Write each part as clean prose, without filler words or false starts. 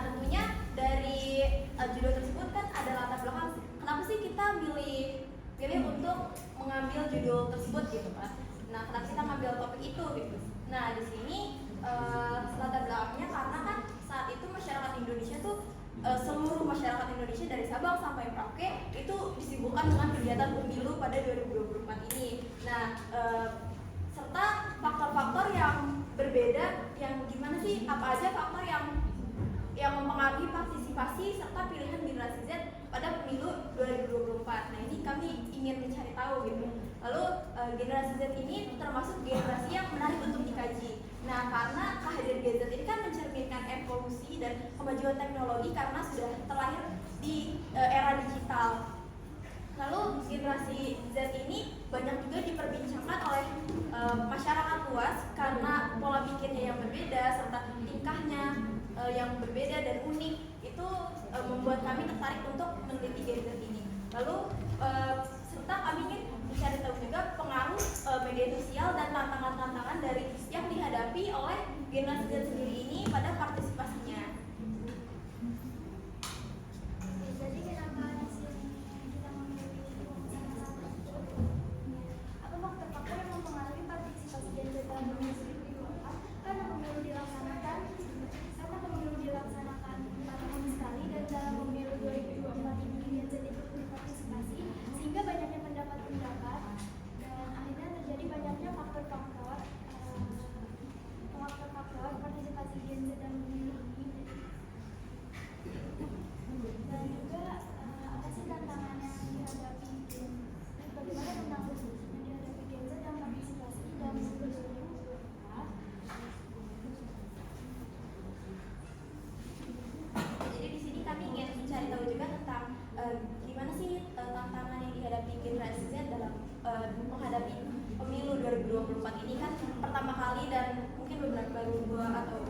tentunya dari judul tersebut kan ada latar belakang. Kenapa sih kita pilih untuk mengambil judul tersebut gitu kan? Nah, kenapa kita ngambil topik itu gitu? Nah, di sini latar belakangnya karena kan saat itu masyarakat Indonesia tuh seluruh masyarakat Indonesia dari Sabang sampai Merauke itu disibukkan dengan kegiatan pemilu pada 2024 ini. Nah, serta faktor-faktor yang berbeda, yang gimana sih, apa aja faktor yang mempengaruhi partisipasi serta pilihan generasi Z pada pemilu 2024. Nah, ini kami ingin mencari tahu gitu. Lalu generasi Z ini termasuk generasi yang menarik untuk dikaji. Nah, karena kehadiran Gen Z ini kan mencerminkan evolusi dan kemajuan teknologi karena sudah terlahir di era digital. Lalu generasi Z ini banyak juga diperbincangkan oleh masyarakat luas karena pola pikirnya yang berbeda serta tingkahnya yang berbeda dan unik. Itu membuat kami tertarik untuk meneliti Gen Z ini. Lalu serta kami ingin mencari tahu juga pengaruh media sosial dan tantangan-tantangan dari yang dihadapi oleh generasi Z sendiri ini pada partisipasinya. Jadi kenapa kita memilih apa faktor-faktor yang mempengaruhi partisipasi Gen Z dalam pemilu 2024? Karena pemilu dilaksanakan 4 tahun sekali, dan dalam pemilu 2024 ini Gen Z ikut berpartisipasi sehingga banyaknya pendapat-pendapat dan akhirnya terjadi banyaknya faktor-faktor partisipasi Gen Z dalam pemilu ini. Dan juga apa sih tantangan yang dihadapi Gen Z? Bagaimana tantangan yang dihadapi Gen Z dalam partisipasi dalam pemilu 2024? Jadi di sini kami ingin mencari tahu juga tentang gimana sih tantangan yang dihadapi generasi Z dalam menghadapi pemilu 2024 ini kan pertama kali dan mungkin baru dua atau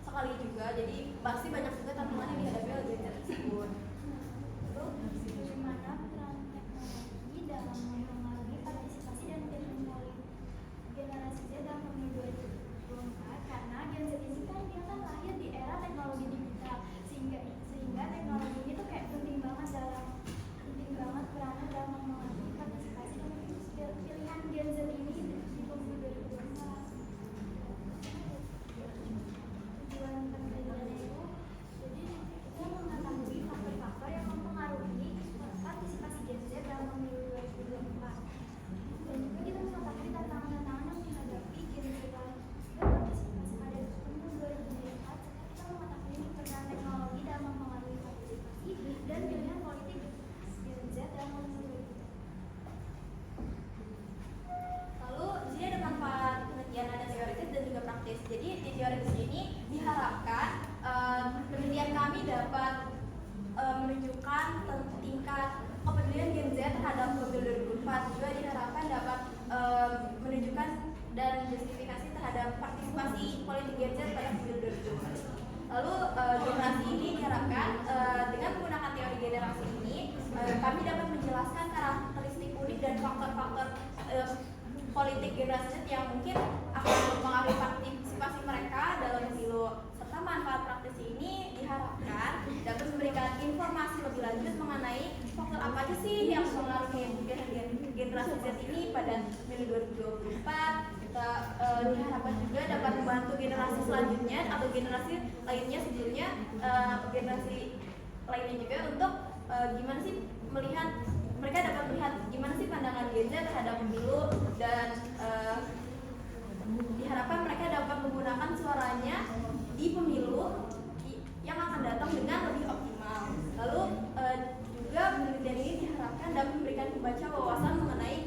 sekali juga, jadi pasti banyak juga tantangan yang dihadapi oleh Gen Z tersebut. Lalu bagaimana peran teknologi dalam mempengaruhi partisipasi dan pilihan politik generasi Z dalam pemilu 2024? Karena Gen Z ini kan dia kan lahir di era teknologi digital, sehingga teknologi ini tuh kayak penting banget perannya dalam mempengaruhi partisipasi dan pilihan Gen Z ini di pemilu 2024. Tujuan penelitiannya itu jadi kita mengetahui faktor-faktor yang mempengaruhi partisipasi Gen Z dalam pemilu 2024, dan juga kita mengetahui tantangan-tantangan yang dihadapi Gen Z dalam berpartisipasi pada pemilu 2024, serta kita mengetahui peran teknologi dalam mempengaruhi partisipasi dan pilihan politik Gen Z dalam pemilu 2024. Lalu di sini ada manfaat penelitian, ada teoritis dan juga praktis. Jadi di teoritis ini diharapkan penelitian kami dapat menunjukkan tingkat kepedulian Gen Z terhadap pemilu 2024. Juga diharapkan dapat menunjukkan dan justifikasi terhadap partisipasi politik Gen Z pada pemilu 2024. Lalu generasi ini diharapkan dengan menggunakan teori generasi ini kami dapat menjelaskan karakteristik unik dan faktor-faktor politik generasi Z yang mungkin akan mempengaruhi partisipasi mereka dalam pemilu, serta manfaat praktis ini diharapkan dapat memberikan informasi lebih lanjut mengenai faktor apa aja sih yang mempengaruhi generasi Z ini pada pemilu 2024. Diharapkan juga dapat membantu generasi selanjutnya atau generasi lainnya sebelumnya, generasi lainnya juga untuk gimana sih mereka dapat melihat gimana sih pandangan Gen Z terhadap pemilu, dan diharapkan mereka dapat menggunakan suaranya di pemilu yang akan datang dengan lebih optimal. Lalu juga penelitian ini diharapkan dapat memberikan pembaca wawasan mengenai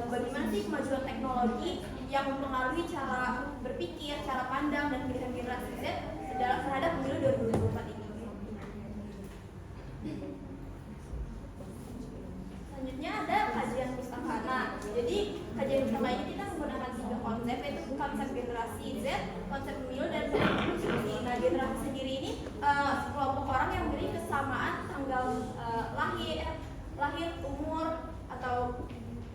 bagaimana sih kemajuan teknologi yang mempengaruhi cara berpikir, cara pandang, dan pilihan generasi Z terhadap pemilu 2024 ini. Selanjutnya ada kajian pustaka. Nah, jadi kajian pustaka ini kita menggunakan 3 konsep, yaitu konsep generasi Z, konsep pemilu, dan konsep. Nah, generasi sendiri ini kelompok orang yang memiliki kesamaan tanggal lahir, umur, atau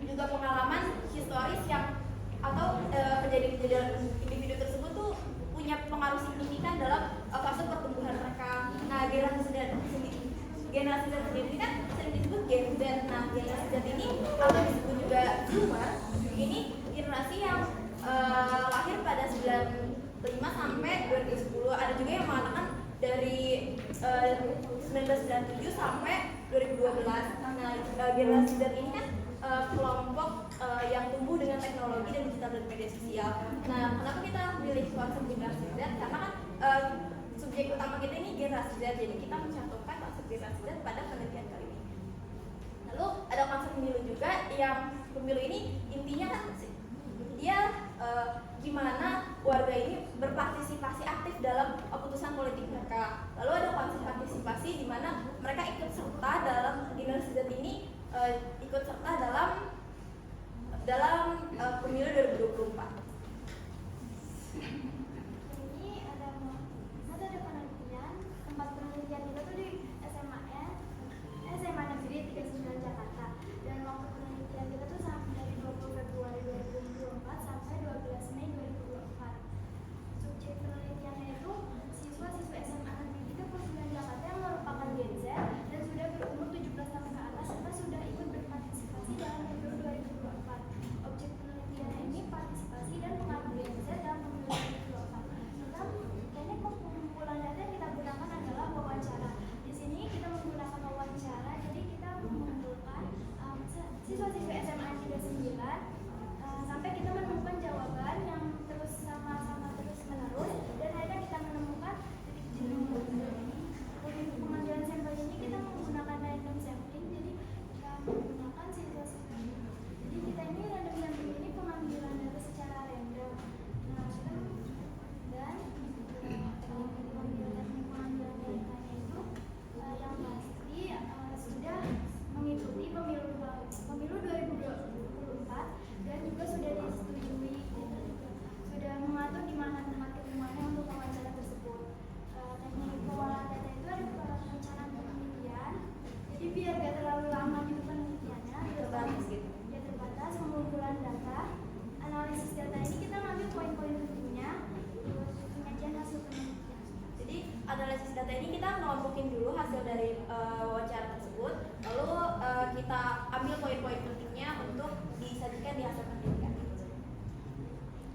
juga pengalaman historis yang atau kejadian-kejadian individu tersebut tuh punya pengaruh signifikan dalam fase pertumbuhan mereka. Nah, generasi Z sendiri ini kan sering disebut Gen Z. Nah, generasi Z ini atau disebut juga Zoomer, ini generasi yang lahir pada 95 sampai 2010. Ada juga yang mengatakan dari 1997 sampai 2012. Nah, generasi Z ini kan kelompok yang tumbuh dengan teknologi dan digital dan media sosial. Nah, kenapa kita pilih konsep generasi Z? Karena kan subjek utama kita ini generasi Z, jadi kita mencantumkan konsep generasi Z pada penelitian kali ini. Lalu ada konsep pemilu juga, yang pemilu ini intinya kan dia gimana warga ini berpartisipasi aktif dalam keputusan politik mereka. Lalu ada konsep partisipasi di mana mereka ikut serta dalam generasi Z ini ikut serta dalam pemilu 2024. Ini ada penelitian, tempat penelitian kita tuh di SMA Negeri 39 Jakarta. Dan waktu penelitian kita tuh sampai dari 20 Februari 2024 sampai 12 Mei 2024. Subjek penelitiannya itu siswa-siswa SMA Negeri 39 Jakarta yang merupakan Gen Z dan sudah berumur 17 tahun ke atas serta sudah ikut berpartisipasi dalam pemilu 2024. Objek penelitian ini partisipasi dan pengaruh Gen Z dalam pemilu 2024. Serta teknik pengumpulan data yang kita gunakan adalah wawancara. Di sini kita menggunakan wawancara, jadi kita mengumpulkan siswa-siswa SMA 39 sampai kita menemukan jawaban yang terus sama-sama terus menerus, dan akhirnya kita menemukan titik jenuh. Untuk pengambilan sampel ini kita menggunakan random sampling, jadi kita menggunakan siswa-siswa. Jadi kita ini random sampling ini pengambilan data secara random. Nah, dan pengambilan datanya itu yang pasti sudah mengikuti pemilu 2024 dan juga sudah disetujui, sudah mengatur di mana tempat ketemuannya untuk wawancara tersebut. Teknik pengolahan data itu ada perencanaan penelitian, jadi biar gak terlalu lama gitu penelitiannya, terbatas pengumpulan data. Analisis data ini kita ngambil poin-poin pentingnya, terus penyajian hasil penelitian. Jadi analisis data ini kita ngelompokin dulu hasil dari wawancara tersebut, lalu kita ambil poin-poin pentingnya untuk disajikan di hasil penelitian.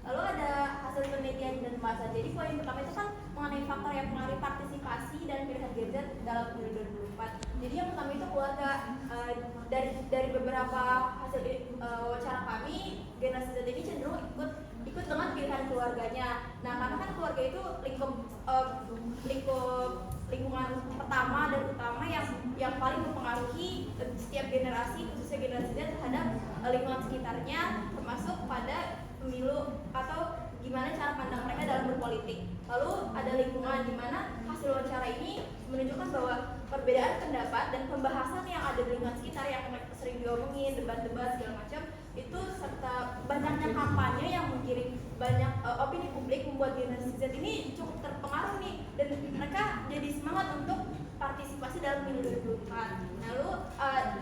Lalu ada hasil penelitian dan bahasa. Jadi poin pertama itu kan mengenai faktor yang mempengaruhi partisipasi dan pilihan Gen Z dalam pemilu 2024. Jadi yang pertama itu keluarga. Dari beberapa hasil wawancara kami, generasi Z ini cenderung ikut dengan pilihan keluarganya. Nah, karena kan keluarga itu lingkungan pertama dan utama yang paling mempengaruhi setiap generasi, khususnya generasi Z terhadap lingkungan sekitarnya, termasuk pada pemilu atau gimana cara pandang mereka dalam berpolitik. Lalu ada lingkungan di mana hasil wawancara ini menunjukkan bahwa perbedaan pendapat dan pembahasan yang ada di lingkungan sekitar yang sering diomongin, debat-debat segala macam itu, serta banyaknya kampanye yang menggiring banyak opini publik membuat generasi Z ini cukup terpengaruh nih, dan mereka jadi semangat untuk partisipasi dalam pemilu 2024. Lalu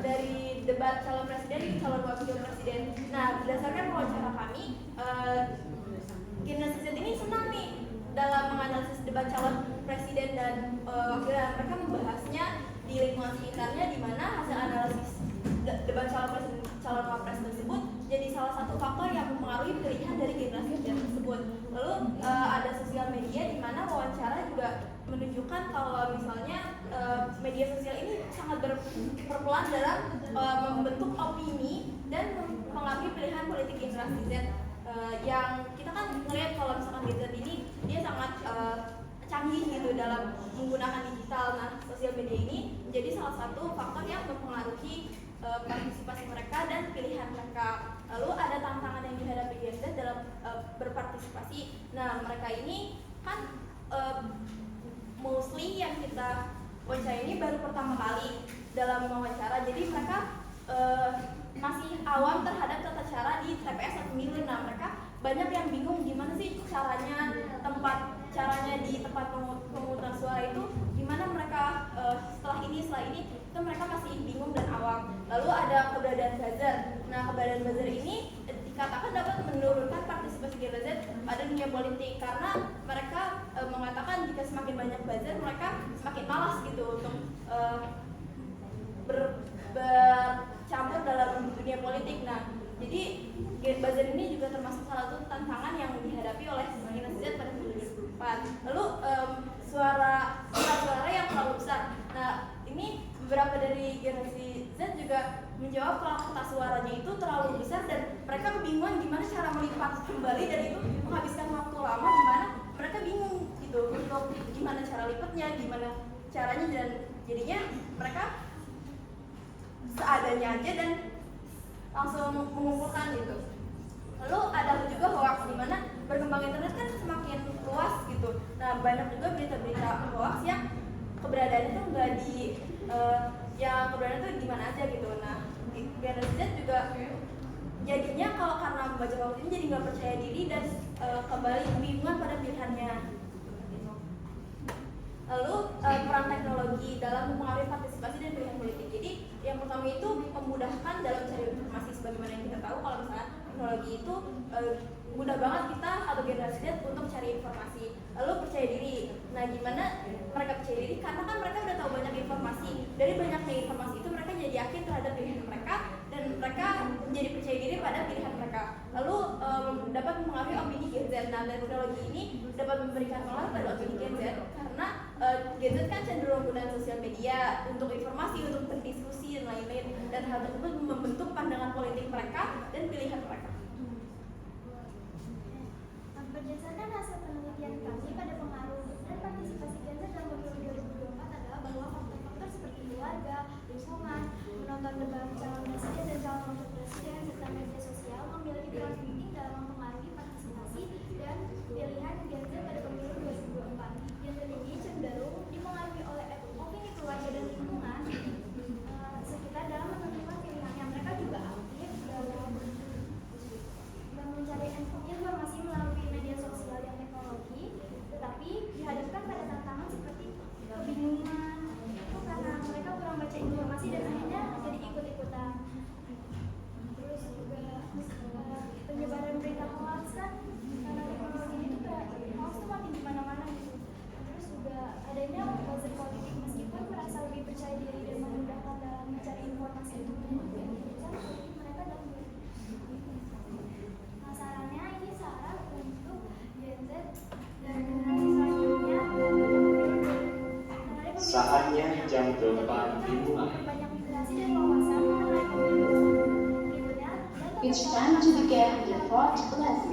dari debat calon presiden, calon wakil presiden. Nah, berdasarkan wawancara kami, generasi Z ini senang nih dalam menganalisis debat calon presiden dan wakilnya. Mereka membahasnya di lingkungan sekitarnya, di mana hasil analisis debat calon presiden, calon wapres tersebut jadi salah satu faktor yang mempengaruhi pilihan dari generasi Z tersebut. Lalu ada sosial media, di mana wawancara juga menunjukkan kalau misalnya media sosial ini sangat berperan dalam membentuk opini dan mempengaruhi pilihan politik generasi Z. Yang kita kan melihat kalau misalkan Gen Z ini dia sangat canggih gitu dalam menggunakan digital. Nah, sosial media ini menjadi salah satu faktor yang mempengaruhi partisipasi mereka dan pilihan mereka. Lalu ada tantangan yang dihadapi Gen Z dalam berpartisipasi. Nah, mereka ini kan mostly yang kita wawancara ini baru pertama kali dalam wawancara, jadi mereka masih awam terhadap tata cara di TPS atau pemilu. Nah, mereka banyak yang bingung gimana sih caranya di tempat pemungutan suara itu, gimana mereka setelah ini itu mereka masih bingung dan awam. Lalu ada keberadaan buzzer. Nah, keberadaan buzzer ini dikatakan dapat menurunkan partisipasi Gen Z pada dunia politik karena mereka mengatakan jika semakin banyak buzzer mereka semakin malas gitu untuk bercampur dalam dunia politik. Nah, jadi buzzer ini juga termasuk salah satu tantangan yang dihadapi oleh Gen Z pada 2024. Lalu suara yang terlalu besar. Nah, ini beberapa dari generasi Z juga menjawab kalau kertas suaranya itu terlalu besar dan mereka kebingungan gimana cara melipat kembali, dan itu menghabiskan waktu lama di mana mereka bingung gitu untuk gimana cara lipatnya, gimana caranya, dan jadinya mereka seadanya aja dan langsung mengumpulkan gitu. Lalu ada juga hoax, di mana berkembang internet kan semakin luas gitu. Nah, banyak juga berita-berita hoax yang keberadaannya tuh nggak di yang keberadaannya tuh di mana aja gitu. Nah, generasi Z juga jadinya kalau karena membaca hoax ini jadi nggak percaya diri dan kembali kebingungan pada pilihannya. Lalu peran teknologi dalam mempengaruhi partisipasi dan pilihan politik. Jadi yang pertama itu memudahkan dalam mencari informasi. Sebagaimana yang kita tahu kalau misalnya teknologi itu mudah banget kita atau generasi Z untuk cari informasi. Lalu percaya diri. Nah, gimana mereka percaya diri? Karena kan mereka udah tahu banyak informasi. Dari banyaknya informasi itu mereka jadi yakin terhadap pilihan mereka dan mereka menjadi percaya diri pada pilihan mereka. Lalu dapat mempengaruhi opini Gen Z. Nah, teknologi ini dapat memberikan pengaruh pada opini Gen Z karena Gen Z kan cenderung menggunakan sosial media untuk informasi, untuk berdiskusi dan lain-lain, dan hal tersebut membentuk pandangan politik mereka dan pilihan mereka. Berdasarkan hasil penelitian kami pada pengaruh dan partisipasi Gen Z dalam pemilu 2024 adalah bahwa faktor-faktor seperti keluarga, lingkungan, menonton debat calon presiden dan calon wakil presiden, serta media sosial memiliki peran penting dalam mempengaruhi partisipasi dan pilihan Gen Z pada pemilu 2024. Gen Z ini cenderung dipengaruhi oleh opini keluarga dan lingkungan sekitar dalam menentukan pilihannya. Mereka juga aktif dalam mencari informasi melalui media sosial dan teknologi, tetapi dihadapkan pada tantangan seperti kebingungan itu karena mereka kurang baca informasi dan akhirnya jadi ikut-ikutan. Terus juga penyebaran berita hoax kan karena teknologi itu hoax tuh makin di mana-mana gitu. Terus juga adanya buzzer politik, meskipun merasa lebih percaya diri dan memudahkan dalam mencari informasi itu mereka dalam sarannya ini saran untuk Gen Z dan generasi selanjutnya. Saatnya jam 8 dimulai. Memperbanyak literasi dan wawasan mengenai pemilu. It's time to begin the fourth lesson.